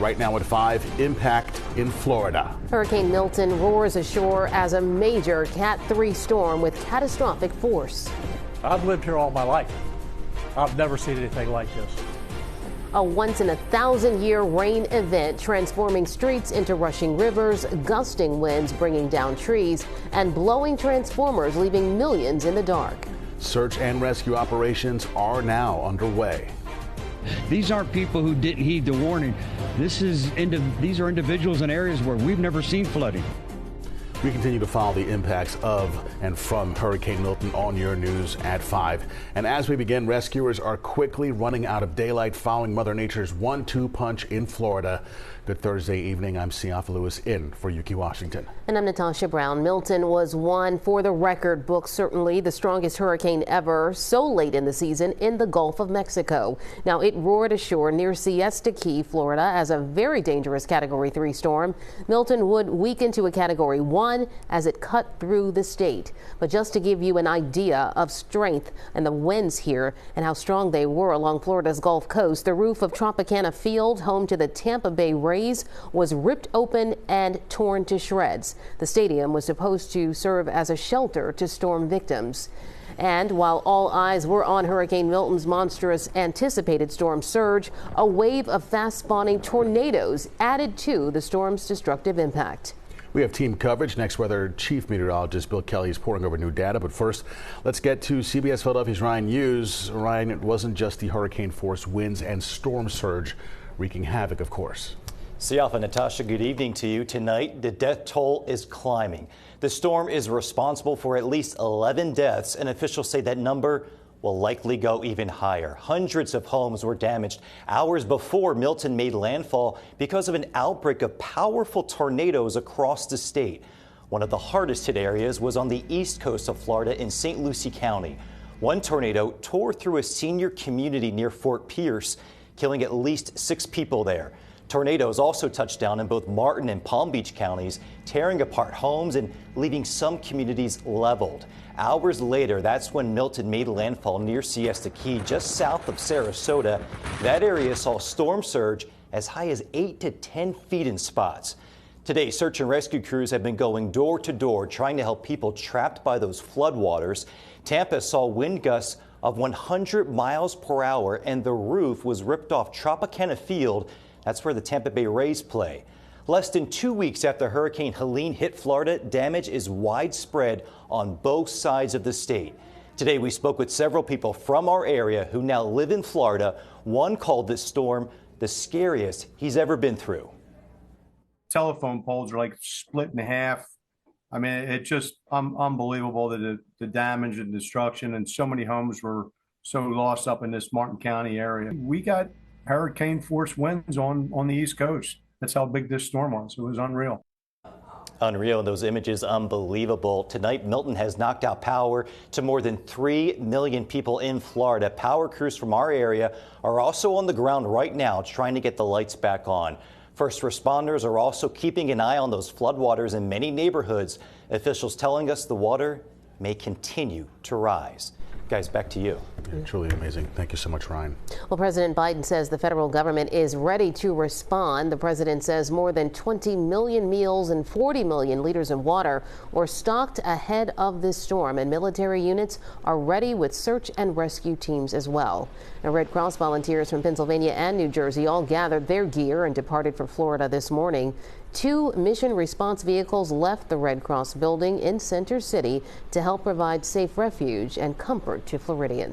Right now at 5, impact in Florida. Hurricane Milton roars ashore as a major Cat 3 storm with catastrophic force. I've lived here all my life. I've never seen anything like this. A once-in-a-thousand-year rain event transforming streets into rushing rivers, gusting winds bringing down trees, and blowing transformers leaving millions in the dark. Search and rescue operations are now underway. These aren't people who didn't heed the warning. These are individuals in areas where we've never seen flooding. We continue to follow the impacts of and from Hurricane Milton on your news at 5. And as we begin, rescuers are quickly running out of daylight following Mother Nature's 1-2 punch in Florida. Good Thursday evening. I'm Siafa Lewis in for Yuki Washington. And I'm Natasha Brown. Milton was one for the record book, certainly the strongest hurricane ever, so late in the season in the Gulf of Mexico. Now, it roared ashore near Siesta Key, Florida, as a very dangerous Category 3 storm. Milton would weaken to a Category 1 as it cut through the state. But just to give you an idea of strength and the winds here and how strong they were along Florida's Gulf Coast, the roof of Tropicana Field, home to the Tampa Bay Rays, was ripped open and torn to shreds. The stadium was supposed to serve as a shelter to storm victims. And while all eyes were on Hurricane Milton's monstrous anticipated storm surge, a wave of fast-spawning tornadoes added to the storm's destructive impact. We have team coverage. Next, weather chief meteorologist Bill Kelly is pouring over new data. But first, let's get to CBS Philadelphia's Ryan Hughes. Ryan, it wasn't just the hurricane force winds and storm surge wreaking havoc, of course. Siafa, Natasha, good evening to you. Tonight, the death toll is climbing. The storm is responsible for at least 11 deaths, and officials say that number will likely go even higher. Hundreds of homes were damaged hours before Milton made landfall because of an outbreak of powerful tornadoes across the state. One of the hardest hit areas was on the east coast of Florida in St. Lucie County. One tornado tore through a senior community near Fort Pierce, killing at least 6 people there. Tornadoes also touched down in both Martin and Palm Beach counties, tearing apart homes and leaving some communities leveled. Hours later, that's when Milton made landfall near Siesta Key, just south of Sarasota. That area saw storm surge as high as 8 to 10 feet in spots. Today, search and rescue crews have been going door to door trying to help people trapped by those floodwaters. Tampa saw wind gusts of 100 miles per hour, and the roof was ripped off Tropicana Field. That's where the Tampa Bay Rays play. Less than 2 weeks after Hurricane Helene hit Florida, damage is widespread on both sides of the state. Today, we spoke with several people from our area who now live in Florida. One called this storm the scariest he's ever been through. Telephone poles are like split in half. I mean, it's just unbelievable that the damage and destruction, and so many homes were so lost up in this Martin County area. We got hurricane force winds on the East Coast. That's how big this storm was. It was unreal. Unreal, and those images unbelievable. Tonight, Milton has knocked out power to more than 3 million people in Florida. Power crews from our area are also on the ground right now trying to get the lights back on. First responders are also keeping an eye on those floodwaters in many neighborhoods. Officials telling us the water may continue to rise. Guys, back to you. Yeah, truly amazing. Thank you so much, Ryan. Well, President Biden says the federal government is ready to respond. The president says more than 20 million meals and 40 million liters of water were stocked ahead of this storm, and military units are ready with search and rescue teams as well. Now, Red Cross volunteers from Pennsylvania and New Jersey all gathered their gear and departed for Florida this morning. 2 mission response vehicles left the Red Cross building in Center City to help provide safe refuge and comfort to Floridians.